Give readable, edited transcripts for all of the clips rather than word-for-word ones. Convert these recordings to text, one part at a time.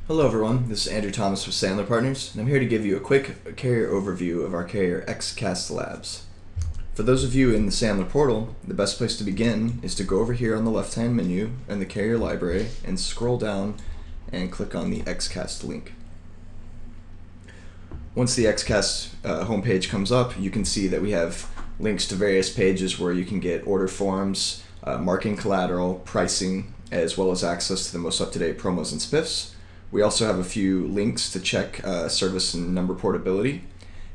Hello everyone, this is Andrew Thomas with Sandler Partners, and I'm here to give you a quick carrier overview of our carrier Xcast Labs. For those of you in the Sandler portal, the best place to begin is to go over here on the left-hand menu in the carrier library and scroll down and click on the Xcast link. Once the Xcast homepage comes up, you can see that we have links to various pages where you can get order forms, marketing collateral, pricing, as well as access to the most up-to-date promos and spiffs. We also have a few links to check service and number portability.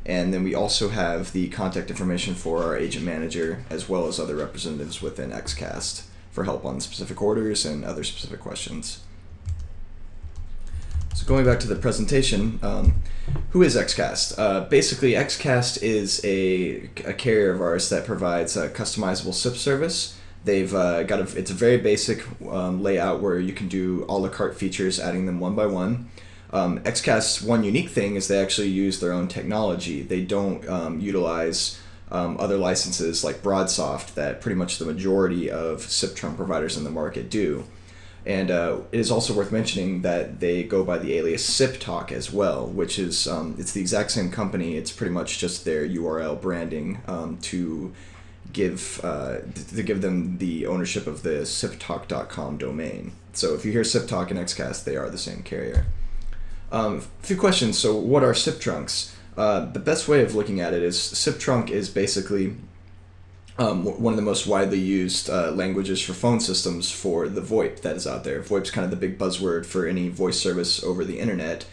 And then we also have the contact information for our agent manager as well as other representatives within Xcast for help on specific orders and other specific questions. So going back to the presentation, who is Xcast? Basically, Xcast is a carrier of ours that provides a customizable SIP service. They've it's a very basic layout where you can do a la carte features, adding them one by one. Xcast's one unique thing is they actually use their own technology. They don't utilize other licenses like Broadsoft that pretty much the majority of SIP trunk providers in the market do. And it is also worth mentioning that they go by the alias SIP Talk as well, which is it's the exact same company. It's pretty much just their URL branding to give them the ownership of the siptalk.com domain. So if you hear SIP Talk and Xcast, they are the same carrier. A few questions. So what are SIP trunks? The best way of looking at it is SIP trunk is basically one of the most widely used languages for phone systems for the VoIP that is out there. VoIP's kind of the big buzzword for any voice service over the internet.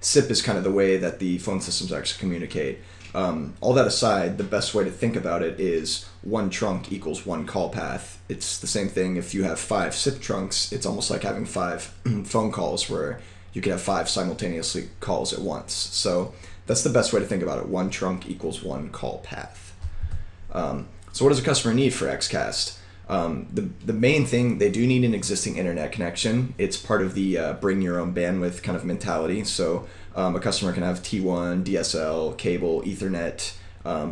SIP is kind of the way that the phone systems actually communicate. All that aside, the best way to think about it is one trunk equals one call path. It's the same thing if you have 5 SIP trunks. It's almost like having 5 phone calls where you can have 5 simultaneously calls at once. So that's the best way to think about it. One trunk equals one call path. So what does a customer need for Xcast? The main thing, they do need an existing internet connection. It's part of the bring your own bandwidth kind of mentality. So a customer can have T1, DSL, cable, Ethernet,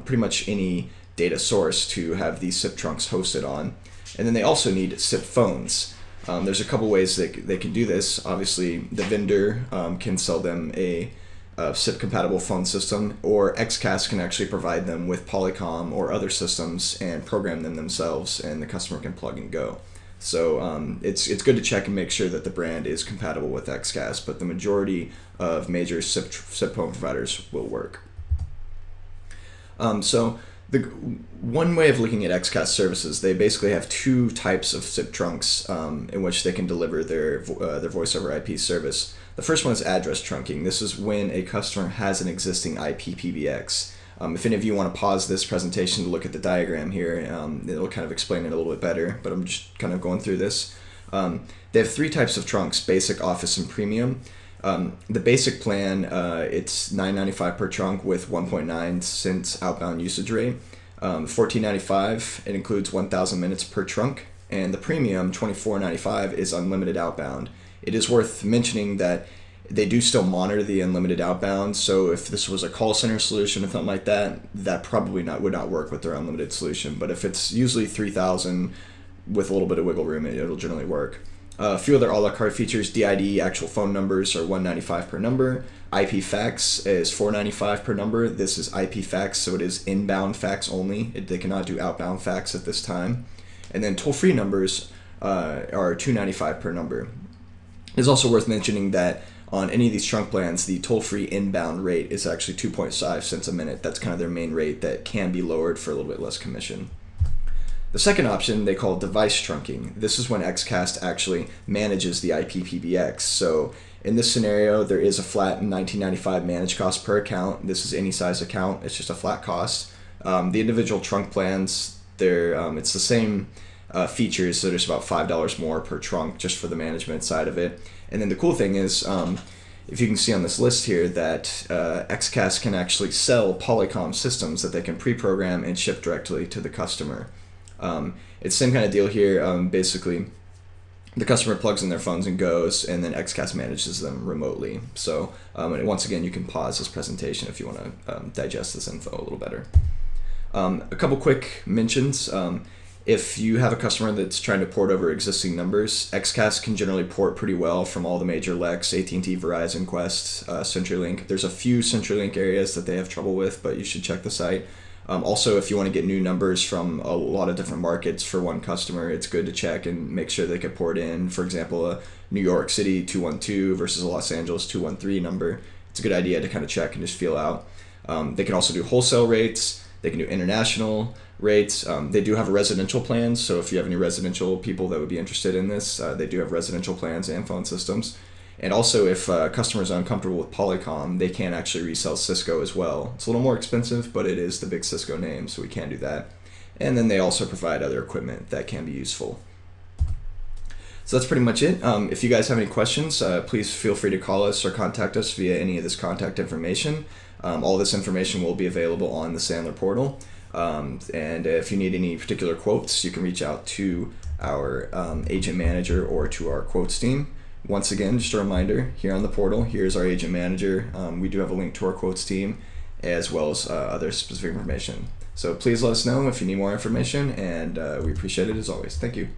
pretty much any data source to have these SIP trunks hosted on. And then they also need SIP phones. There's a couple ways that they can do this. Obviously, the vendor can sell them a SIP compatible phone system, or Xcast can actually provide them with Polycom or other systems and program them themselves, and the customer can plug and go. So it's good to check and make sure that the brand is compatible with Xcast, but the majority of major SIP phone providers will work. So the one way of looking at Xcast services, they basically have 2 types of SIP trunks in which they can deliver their voice over IP service. The first one is address trunking. This is when a customer has an existing IP PBX. If any of you want to pause this presentation to look at the diagram here, it'll kind of explain it a little bit better, but I'm just kind of going through this. They have 3 types of trunks: basic, office, and premium. The basic plan, it's $9.95 per trunk with 1.9 cents outbound usage rate. $14.95, it includes 1,000 minutes per trunk, and the premium, $24.95, is unlimited outbound. It is worth mentioning that they do still monitor the unlimited outbound, so if this was a call center solution or something like that, that probably would not work with their unlimited solution. But if it's usually 3,000 with a little bit of wiggle room, it'll generally work. A few other a la carte features: DID, actual phone numbers, are $1.95 per number. IP fax is $4.95 per number. This is IP fax, so it is inbound fax only. They cannot do outbound fax at this time. And then toll-free numbers are $2.95 per number. It's also worth mentioning that on any of these trunk plans, the toll-free inbound rate is actually 2.5 cents a minute. That's kind of their main rate that can be lowered for a little bit less commission. The second option they call device trunking. This is when Xcast actually manages the IP PBX. So in this scenario, there is a flat $19.95 managed cost per account. This is any size account. It's just a flat cost. The individual trunk plans, it's the same features, so there's about $5 more per trunk just for the management side of it. And then the cool thing is, if you can see on this list here, that Xcast can actually sell Polycom systems that they can pre-program and ship directly to the customer. It's the same kind of deal here. Basically, the customer plugs in their phones and goes, and then Xcast manages them remotely. So once again, you can pause this presentation if you want to digest this info a little better. A couple quick mentions. If you have a customer that's trying to port over existing numbers, Xcast can generally port pretty well from all the major LECs, AT&T, Verizon, Quest, CenturyLink. There's a few CenturyLink areas that they have trouble with, but you should check the site. Also, if you want to get new numbers from a lot of different markets for one customer, it's good to check and make sure they can port in, for example, a New York City 212 versus a Los Angeles 213 number. It's a good idea to kind of check and just feel out. They can also do wholesale rates. They can do international rates. They do have a residential plans, so if you have any residential people that would be interested in this, they do have residential plans and phone systems. And also, if customers are uncomfortable with Polycom, they can actually resell Cisco as well. It's a little more expensive, but it is the big Cisco name, so we can do that. And then they also provide other equipment that can be useful. So that's pretty much it. If you guys have any questions, please feel free to call us or contact us via any of this contact information. All this information will be available on the Sandler portal. And if you need any particular quotes, you can reach out to our agent manager or to our quotes team. Once again, just a reminder, here on the portal, here's our agent manager. We do have a link to our quotes team as well as other specific information. So please let us know if you need more information, and we appreciate it as always. Thank you.